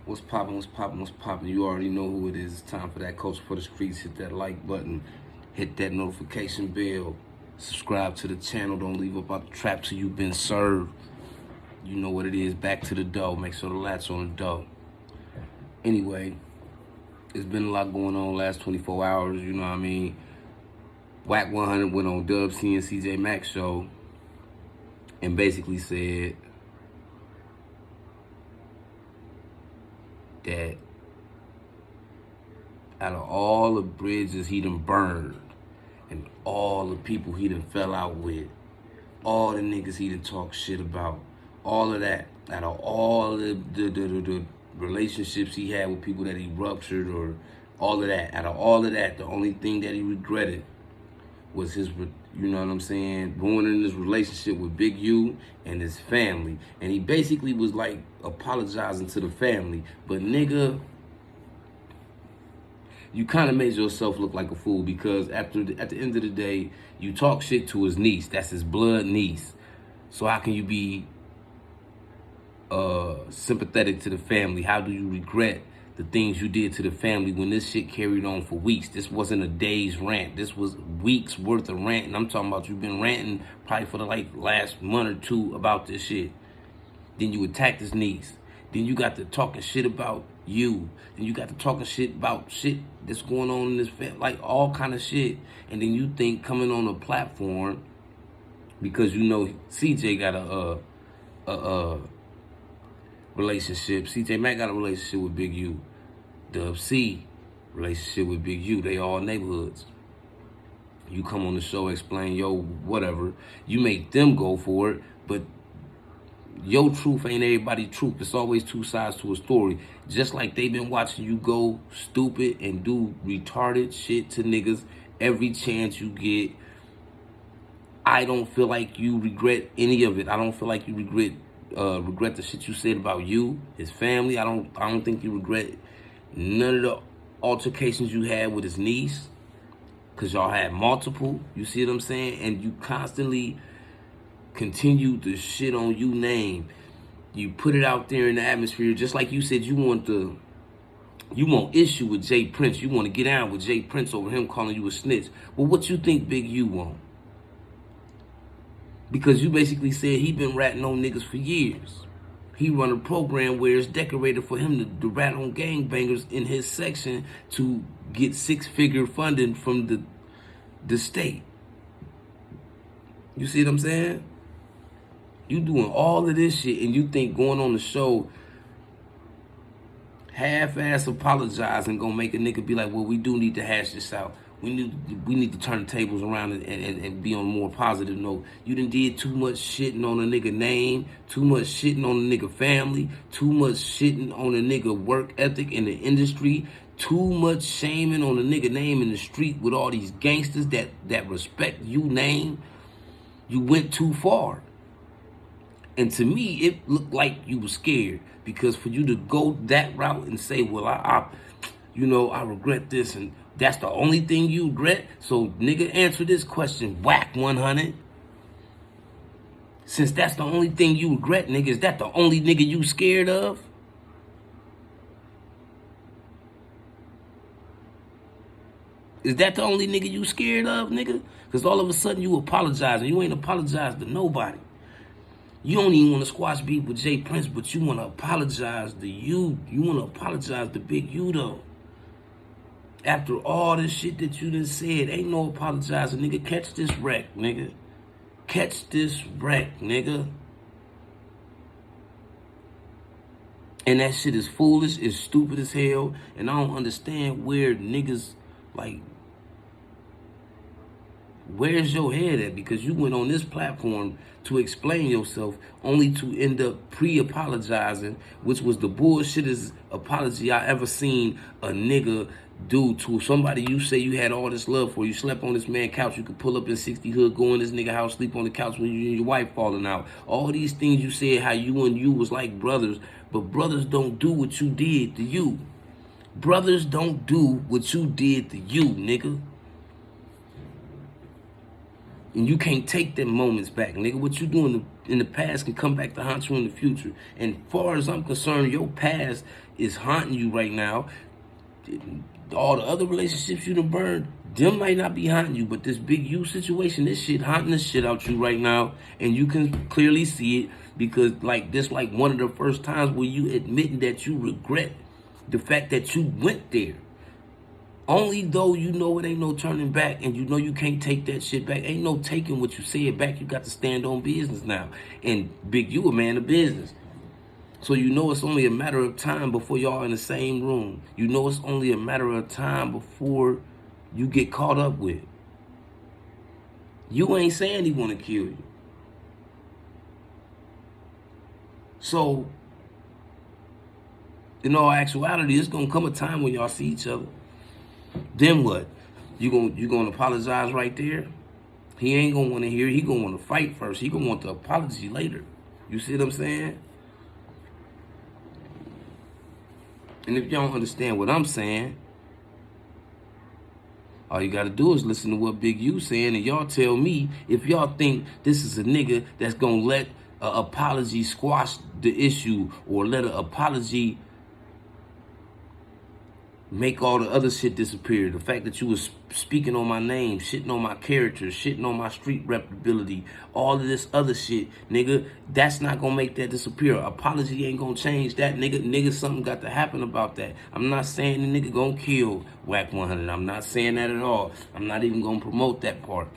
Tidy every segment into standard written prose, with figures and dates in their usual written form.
What's poppin', what's poppin', what's poppin'? You already know who it is. It's time for that Culture for the Streets. Hit that like button, hit that notification bell, subscribe to the channel. Don't leave up out the trap till you've been served. You know what it is. Back to the dough. Make sure the lat's on the dough. Anyway, it's been a lot going on last 24 hours, you know what I mean? Whack 100 went on Dub C and CJ Max show and basically said that out of all the bridges he done burned and all the people he done fell out with, all the niggas he done talk shit about, all of that, out of all the relationships he had with people that he ruptured or all of that, out of all of that, the only thing that he regretted was his, you know what I'm saying, ruining his relationship with Big U and his family. And he basically was like apologizing to the family. But nigga, you kind of made yourself look like a fool because at the end of the day, you talk shit to his niece. That's his blood niece. So how can you be sympathetic to the family? How do you regret the things you did to the family when this shit carried on for weeks? This wasn't a day's rant. This was weeks worth of ranting. I'm talking about you've been ranting probably for the last month or two about this shit. Then you attacked his niece. Then you got to talking shit about you. Then you got to talking shit about shit that's going on in this family, like all kind of shit. And then you think coming on a platform because you know CJ got a relationship. CJ Mack got a relationship with Big U. Dub C, relationship with Big U. They all neighborhoods. You come on the show, explain, yo, whatever. You make them go for it, but your truth ain't everybody's truth. It's always two sides to a story. Just like they've been watching you go stupid and do retarded shit to niggas every chance you get. I don't feel like you regret any of it. I don't feel like you regret the shit you said about you, his family. I don't think you regret none of the altercations you had with his niece, because y'all had multiple. You see what I'm saying? And you constantly continue to shit on you name. You put it out there in the atmosphere, just like you said you want issue with Jay Prince. You want to get down with Jay Prince over him calling you a snitch. Well, what you think Big U want? Because you basically said he been ratting on niggas for years. He run a program where it's decorated for him to rat on gangbangers in his section to get six-figure funding from the state. You see what I'm saying? You doing all of this shit and you think going on the show half-ass apologizing gonna make a nigga be like, well, we do need to hash this out. We need to turn the tables around and be on a more positive note. You done did too much shitting on a nigga name, too much shitting on a nigga family, too much shitting on a nigga work ethic in the industry, too much shaming on a nigga name in the street with all these gangsters that respect you name. You went too far. And to me, it looked like you were scared because for you to go that route and say, well, I regret this and that's the only thing you regret. So, nigga, answer this question. Whack 100. Since that's the only thing you regret, nigga, is that the only nigga you scared of? Is that the only nigga you scared of, nigga? Because all of a sudden you apologizing. You ain't apologized to nobody. You don't even want to squash beef with Jay Prince, but you want to apologize to you. You want to apologize to Big U, though. After all this shit that you done said, ain't no apologizing, nigga. Catch this wreck, nigga. Catch this wreck, nigga. And that shit is foolish, it's stupid as hell, and I don't understand where niggas, like, where's your head at? Because you went on this platform to explain yourself only to end up pre-apologizing, which was the bullshittest apology I ever seen a nigga do to somebody you say you had all this love for. You slept on this man's couch. You could pull up in 60 Hood, go in this nigga house, sleep on the couch when you and your wife falling out. All these things you said, how you and you was like brothers, but brothers don't do what you did to you. Brothers don't do what you did to you, nigga. And you can't take them moments back, nigga. What you doing to in the past can come back to haunt you in the future. And as far as I'm concerned, your past is haunting you right now. All the other relationships you done burned, them might not be haunting you, but this Big U situation, this shit haunting the shit out you right now, and you can clearly see it because like this, like one of the first times where you admitting that you regret the fact that you went there. Only though you know it ain't no turning back and you know you can't take that shit back. Ain't no taking what you said back. You got to stand on business now. And Big U a man of business. So you know it's only a matter of time before y'all in the same room. You know it's only a matter of time before you get caught up with. You ain't saying he want to kill you. So, in all actuality, it's gonna come a time when y'all see each other. Then what? You gonna apologize right there? He ain't gonna want to hear. He gonna want to fight first. He gonna want the apology later. You see what I'm saying? And if y'all don't understand what I'm saying, all you gotta do is listen to what Big U saying, and y'all tell me if y'all think this is a nigga that's gonna let an apology squash the issue or let an apology make all the other shit disappear. The fact that you was speaking on my name, shitting on my character, shitting on my street reputability, all of this other shit, nigga, that's not gonna make that disappear. Apology ain't gonna change that, nigga. Nigga, something got to happen about that. I'm not saying the nigga gonna kill Whack 100. I'm not saying that at all. I'm not even gonna promote that part.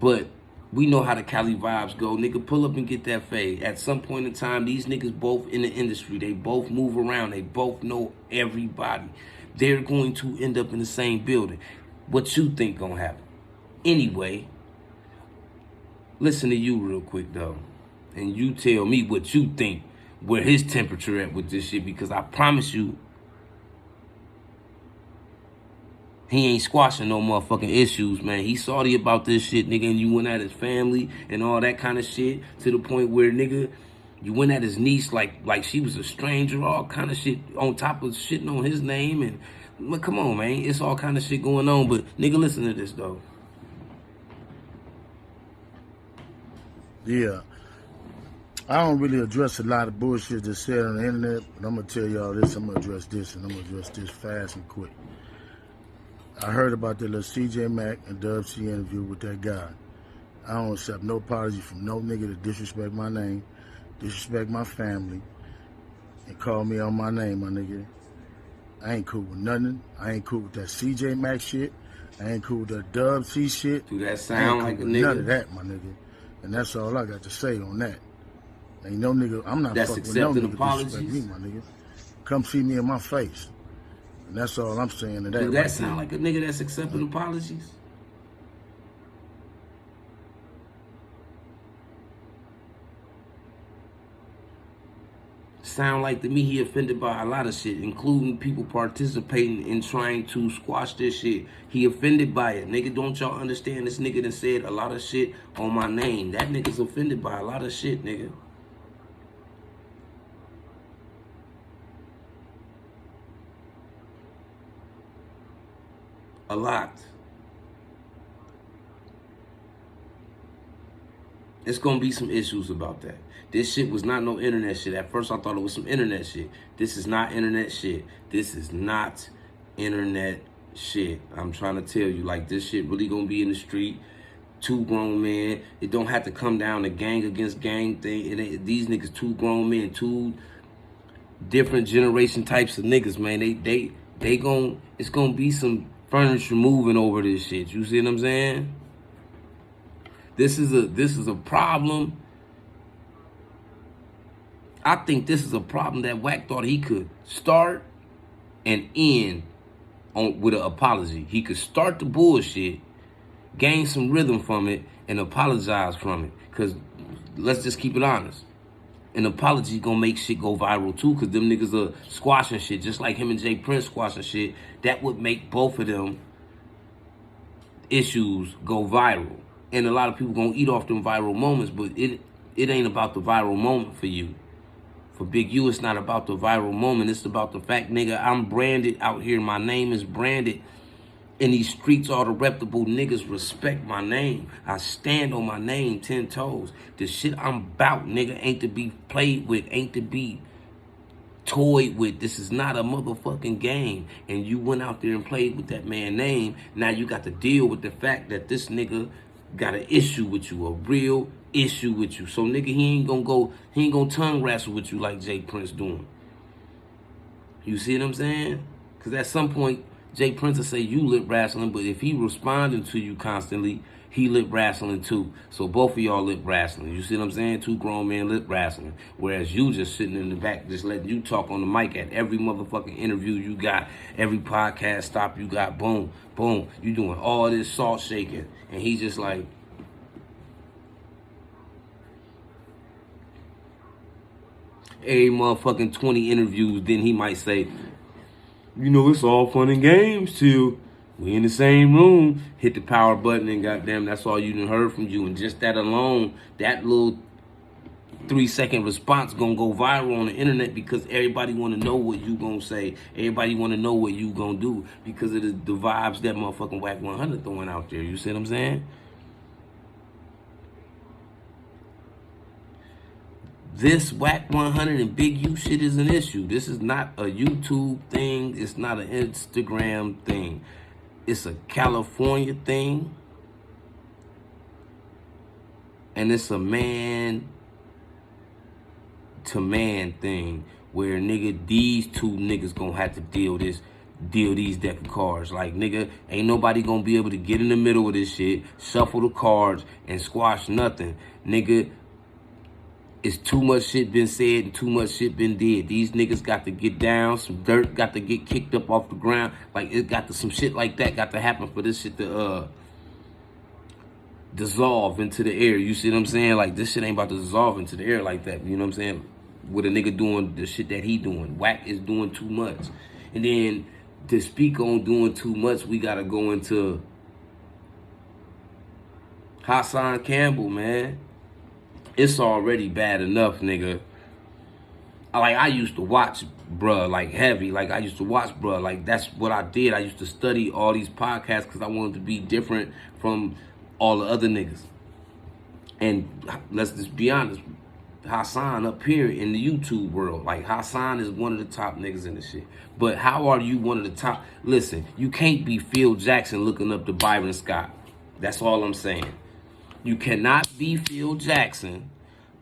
But we know how the Cali vibes go. Nigga, pull up and get that fade. At some point in time, these niggas both in the industry. They both move around. They both know everybody. They're going to end up in the same building. What you think gonna happen? Anyway, listen to you real quick, though. And you tell me what you think, where his temperature at with this shit. Because I promise you, he ain't squashing no motherfucking issues, man. He salty about this shit, nigga, and you went at his family and all that kind of shit to the point where, nigga, you went at his niece like she was a stranger, all kind of shit on top of shitting on his name. And, well, come on, man. It's all kind of shit going on. But, nigga, listen to this, though. Yeah. I don't really address a lot of bullshit that's said on the internet, but I'm going to tell y'all this. I'm going to address this, and I'm going to address this fast and quick. I heard about that little CJ Mack and Dub C interview with that guy. I don't accept no apology from no nigga to disrespect my name, disrespect my family, and call me on my name, my nigga. I ain't cool with nothing. I ain't cool with that CJ Mack shit. I ain't cool with that Dub C shit. Do that sound like a nigga? None of that, my nigga. And that's all I got to say on that. Ain't no nigga, I'm not fucking with no nigga disrespect me, my nigga. Come see me in my face. And that's all I'm saying to that. Does that sound like a nigga that's accepting apologies? Sound like to me he offended by a lot of shit, including people participating in trying to squash this shit. He offended by it. Nigga, don't y'all understand this nigga that said a lot of shit on my name? That nigga's offended by a lot of shit, nigga. A lot. It's gonna be some issues about that. This shit was not no internet shit. At first I thought it was some internet shit. This is not internet shit. This is not internet shit. I'm trying to tell you, like, this shit really gonna be in the street. Two grown men. It don't have to come down to gang against gang thing. These niggas two grown men, two different generation types of niggas, man. They gon' it's gonna be some furniture moving over this shit. You see what I'm saying? This is a problem. I think this is a problem that Wack thought he could start and end on with an apology. He could start the bullshit, gain some rhythm from it, and apologize from it. Cause let's just keep it honest. An apology gonna make shit go viral too, cause them niggas are squashing shit, just like him and Jay Prince squashing shit. That would make both of them issues go viral. And a lot of people gonna eat off them viral moments, but it ain't about the viral moment for you. For Big U, it's not about the viral moment. It's about the fact, nigga, I'm branded out here. My name is branded. In these streets, all the reputable niggas respect my name. I stand on my name 10 toes. The shit I'm about, nigga, ain't to be played with, ain't to be toyed with. This is not a motherfucking game. And you went out there and played with that man's name. Now you got to deal with the fact that this nigga got an issue with you, a real issue with you. So nigga, he ain't gonna tongue wrestle with you like Jay Prince doing. You see what I'm saying? Because at some point, Jay Prince will say you lip wrestling, but if he responding to you constantly, he lip wrestling too. So both of y'all lip wrestling. You see what I'm saying? Two grown men lip wrestling. Whereas you just sitting in the back, just letting you talk on the mic at every motherfucking interview you got, every podcast stop you got, boom, boom. You doing all this salt shaking. And he just like, every motherfucking 20 interviews, then he might say, you know, it's all fun and games till we in the same room, hit the power button, and goddamn, that's all you done heard from you. And just that alone, that little 3-second response gonna go viral on the internet because everybody wanna know what you gonna say. Everybody wanna know what you gonna do because of the vibes that motherfucking Whack 100 throwing out there. You see what I'm saying? This Whack 100 and Big U shit is an issue. This is not a YouTube thing. It's not an Instagram thing. It's a California thing. And it's a man to man thing where nigga, these two niggas gonna have to deal these deck of cards. Like nigga, ain't nobody gonna be able to get in the middle of this shit, shuffle the cards, and squash nothing. Nigga, it's too much shit been said and too much shit been did. These niggas got to get down. Some dirt got to get kicked up off the ground. Like it got to, some shit like that got to happen for this shit to dissolve into the air. You see what I'm saying? Like this shit ain't about to dissolve into the air like that. You know what I'm saying? With a nigga doing the shit that he doing. Whack is doing too much. And then to speak on doing too much, we gotta go into Hassan Campbell, man. It's already bad enough, nigga. Like, I used to watch bruh, like, heavy. Like, I used to watch bruh. Like, that's what I did. I used to study all these podcasts because I wanted to be different from all the other niggas. And let's just be honest. Hassan up here in the YouTube world. Like, Hassan is one of the top niggas in the shit. But how are you one of the top? Listen, you can't be Phil Jackson looking up to Byron Scott. That's all I'm saying. You cannot be Phil Jackson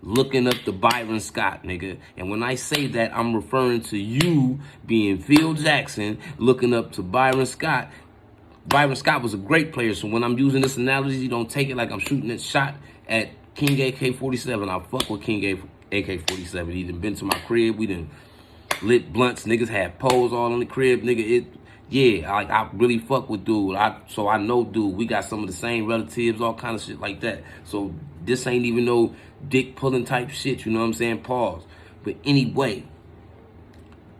looking up to Byron Scott, nigga. And when I say that, I'm referring to you being Phil Jackson looking up to Byron Scott. Byron Scott was a great player, so when I'm using this analogy, you don't take it like I'm shooting a shot at King Ak Fortyseven. I fuck with King Ak Fortyseven. He done been to my crib. We done lit blunts. Niggas had poles all in the crib, nigga. Yeah, like I really fuck with dude. So I know dude. We got some of the same relatives, all kind of shit like that. So this ain't even no dick pulling type shit, you know what I'm saying? Pause. But anyway,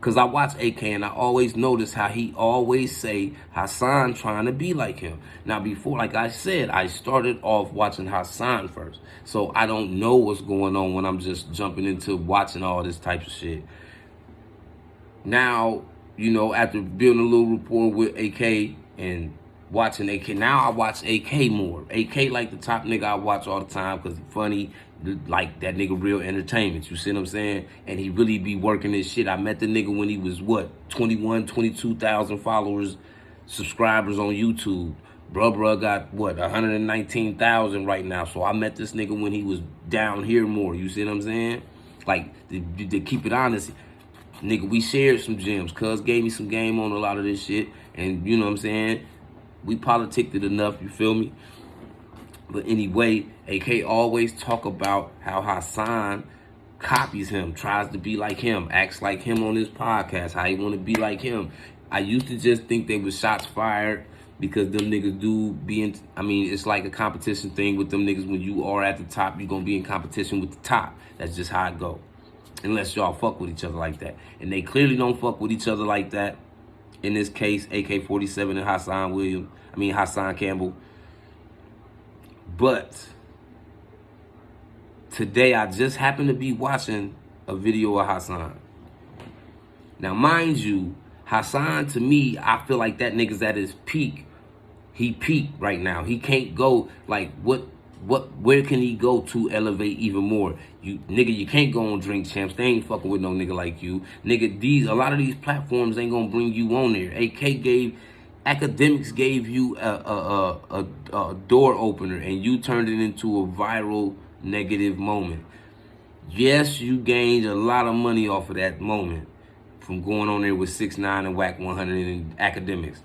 cause I watch AK and I always notice how he always say Hassan trying to be like him. Now before, like I said, I started off watching Hassan first. So I don't know what's going on when I'm just jumping into watching all this type of shit. Now, you know, after building a little rapport with AK and watching AK, now I watch AK more. AK like the top nigga I watch all the time because he's funny, like that nigga real entertainment, you see what I'm saying? And he really be working this shit. I met the nigga when he was, what, 21, 22,000 followers, subscribers on YouTube. Bruh got, what, 119,000 right now. So I met this nigga when he was down here more, you see what I'm saying? Like, to keep it honest, nigga, we shared some gems. Cuz gave me some game on a lot of this shit. And you know what I'm saying? We politicked it enough, you feel me? But anyway, AK always talk about how Hassan copies him, tries to be like him, acts like him on his podcast, how he want to be like him. I used to just think they was shots fired because them niggas do be in, I mean, it's like a competition thing with them niggas. When you are at the top, you're going to be in competition with the top. That's just how it go. Unless y'all fuck with each other like that. And they clearly don't fuck with each other like that. In this case, AK-47 and Hassan Campbell. But today I just happened to be watching a video of Hassan. Now, mind you, Hassan, to me, I feel like that nigga's at his peak He peaked right now. He can't go like where can he go to elevate even more? You can't go on Drink Champs. They ain't fucking with no nigga like you. Nigga, a lot of these platforms ain't gonna bring you on there. Academics gave you a door opener and you turned it into a viral negative moment. Yes, you gained a lot of money off of that moment from going on there with 6ix9ine and Whack 100 and Academics.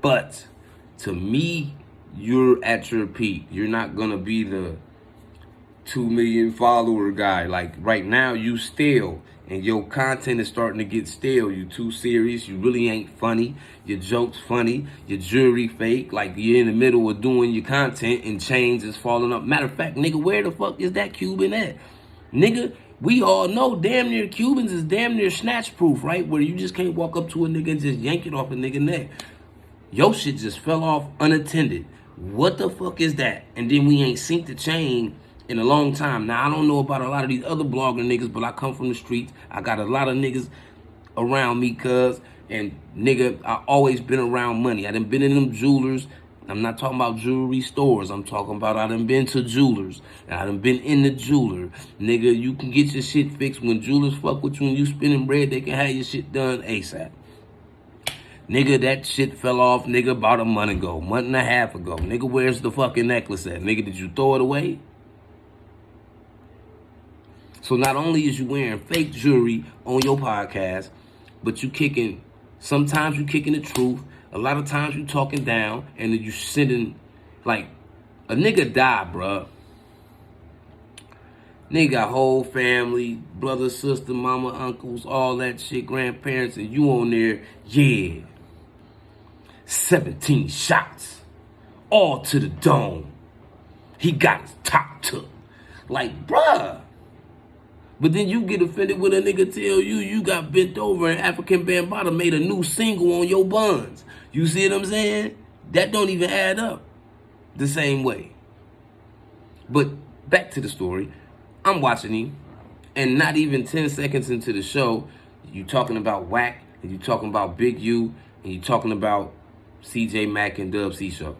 But to me, you're at your peak. You're not gonna be the 2 million follower guy. Like right now, you stale, and your content is starting to get stale. You too serious. You really ain't funny. Your jokes funny. Your jewelry fake. Like you're in the middle of doing your content and chains is falling up. Matter of fact, nigga, where the fuck is that Cuban at? Nigga, we all know damn near Cubans is damn near snatch proof, right? Where you just can't walk up to a nigga and just yank it off a nigga neck. Your shit just fell off unattended. What the fuck is that? And then we ain't synced the chain in a long time. Now, I don't know about a lot of these other blogger niggas, but I come from the streets. I got a lot of niggas around me, cuz. And nigga, I always been around money. I done been in them jewelers. I'm not talking about jewelry stores. I'm talking about I done been to jewelers. And I done been in the jeweler. Nigga, you can get your shit fixed. When jewelers fuck with you and you spending bread, they can have your shit done ASAP. Nigga, that shit fell off, nigga, about a month ago, month and a half ago. Nigga, where's the fucking necklace at? Nigga, did you throw it away? So not only is you wearing fake jewelry on your podcast, but sometimes you kicking the truth. A lot of times you talking down, and then you sending, like, a nigga died, bruh. Nigga got whole family, brother, sister, mama, uncles, all that shit, grandparents, and you on there, yeah. 17 shots, all to the dome. He got his top took. Like, bruh. But then you get offended when a nigga tell you got bent over and African Bambaataa made a new single on your buns. You see what I'm saying? That don't even add up the same way. But back to the story. I'm watching him, and not even 10 seconds into the show, you talking about Whack, and you talking about Big U, and you talking about CJ Mack and Dub C Show.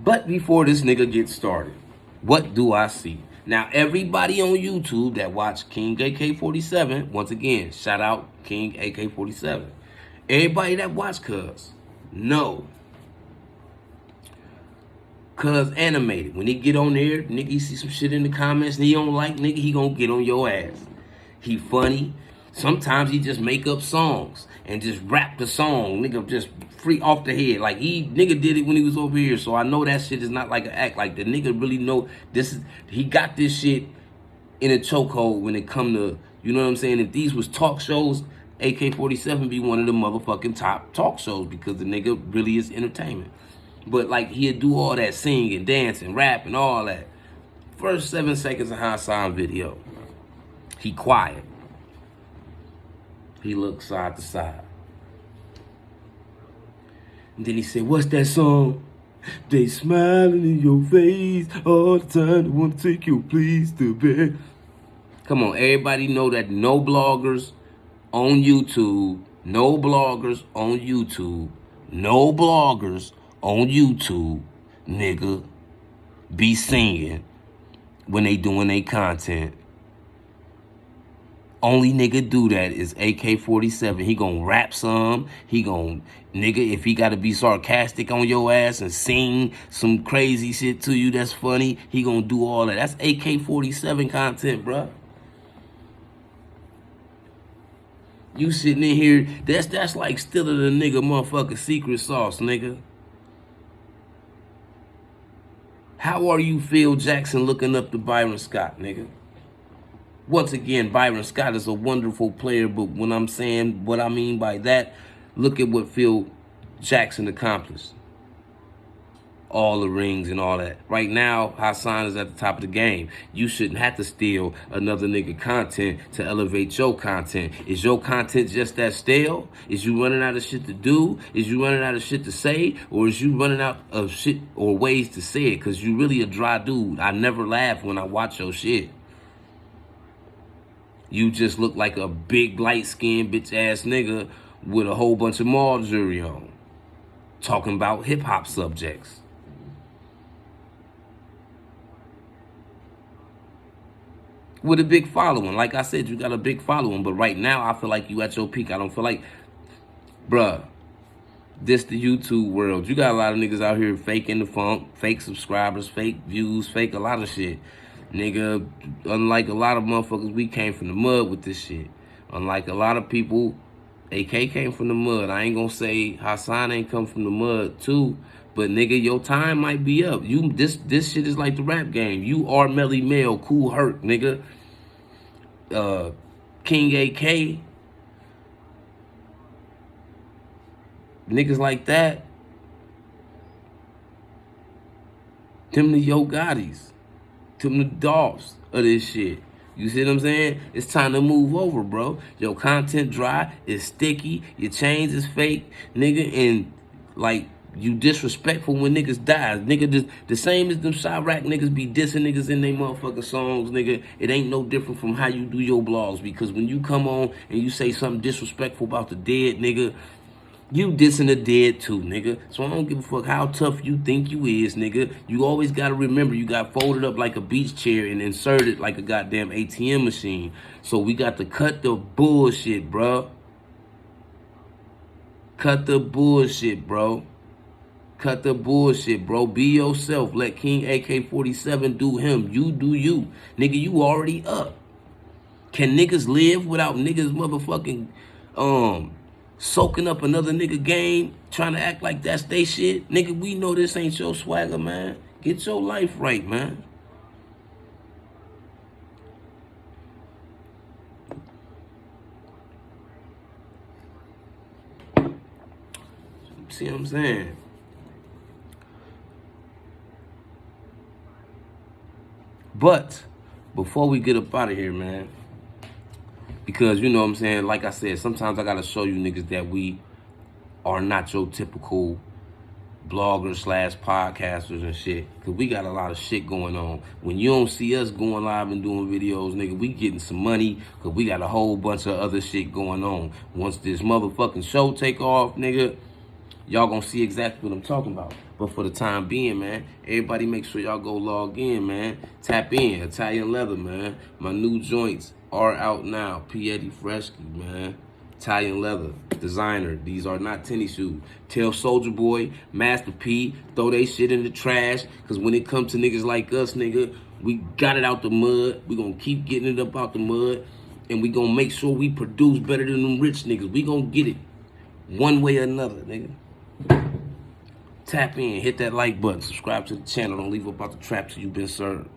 But before this nigga gets started, what do I see? Now, everybody on YouTube that watch King AK 47, once again, shout out King AK 47. Everybody that watch Cuz, know Cuz animated. When he get on there, nigga, he see some shit in the comments and he don't like, nigga, he gonna get on your ass. He funny. Sometimes he just make up songs and just rap the song, nigga, just free off the head. Like nigga did it when he was over here, so I know that shit is not like an act. Like the nigga really know he got this shit in a chokehold when it come to, you know what I'm saying? If these was talk shows, AK-47 be one of the motherfucking top talk shows because the nigga really is entertainment. But like he'd do all that singing, dancing, rap, and all that. First 7 seconds of Hassan video, he quiet. He looks side to side. And then he said, what's that song? They smiling in your face all the time. They want to take your place to bed. Come on, everybody know that no bloggers on YouTube, nigga, be singing when they doing their content. Only nigga do that is AK-47. He gonna rap some. He gonna, nigga, if he gotta be sarcastic on your ass and sing some crazy shit to you that's funny, he gonna do all that. That's AK-47 content, bruh. You sitting in here, that's like stealing a nigga motherfucking secret sauce, nigga. How are you Phil Jackson looking up to Byron Scott, nigga? Once again, Byron Scott is a wonderful player, but when I'm saying what I mean by that, look at what Phil Jackson accomplished. All the rings and all that. Right now, Hassan is at the top of the game. You shouldn't have to steal another nigga content to elevate your content. Is your content just that stale? Is you running out of shit to do? Is you running out of shit to say? Or is you running out of shit or ways to say it? Because you really a dry dude. I never laugh when I watch your shit. You just look like a big, light-skinned, bitch-ass nigga with a whole bunch of mall jewelry on. talking about hip-hop subjects. With a big following. Like I said, you got a big following, but right now I feel like you at your peak. I don't feel like, bruh, this the YouTube world. You got a lot of niggas out here faking the funk, fake subscribers, fake views, fake a lot of shit. Nigga, unlike a lot of motherfuckers, we came from the mud with this shit. Unlike a lot of people, AK came from the mud. I ain't gonna say Hassan ain't come from the mud too, but nigga, your time might be up. This shit is like the rap game. You are Melly Mel, Cool Herc, nigga. King AK. Niggas like that. Them the Yo Gottis. Them the Dolphs of this shit. You see what I'm saying? It's time to move over, bro. Your content dry, it's sticky, your chains is fake, nigga, and like you disrespectful when niggas die. Nigga, the same as them Chirac niggas be dissing niggas in they motherfucking songs, nigga. It ain't no different from how you do your blogs, because when you come on and you say something disrespectful about the dead, nigga, you dissing the dead too, nigga. So I don't give a fuck how tough you think you is, nigga. You always gotta remember you got folded up like a beach chair and inserted like a goddamn ATM machine. So we got to cut the bullshit, bro. Cut the bullshit, bro. Cut the bullshit, bro. Be yourself. Let King Ak 47 do him. You do you. Nigga, you already up. Can niggas live without niggas motherfucking soaking up another nigga game, trying to act like that's they shit? Nigga, we know this ain't your swagger, man. Get your life right, man. See what I'm saying? But before we get up out of here, man, because you know what I'm saying, like I said, sometimes I gotta show you niggas that we are not your typical bloggers / podcasters and shit. Cause we got a lot of shit going on. When you don't see us going live and doing videos, nigga, we getting some money cause we got a whole bunch of other shit going on. Once this motherfucking show take off, nigga, y'all gonna see exactly what I'm talking about. But for the time being, man, everybody make sure y'all go log in, man. Tap in, Italian Leather, man. My new joints are out now. Piedi Freschi, man. Italian Leather, designer. These are not tennis shoes. Tell Soldier Boy, Master P, throw they shit in the trash. Cause when it comes to niggas like us, nigga, we got it out the mud. We gonna keep getting it up out the mud. And we gonna make sure we produce better than them rich niggas. We gonna get it one way or another, nigga. Tap in, hit that like button, subscribe to the channel. Don't leave up out the trap till you've been served.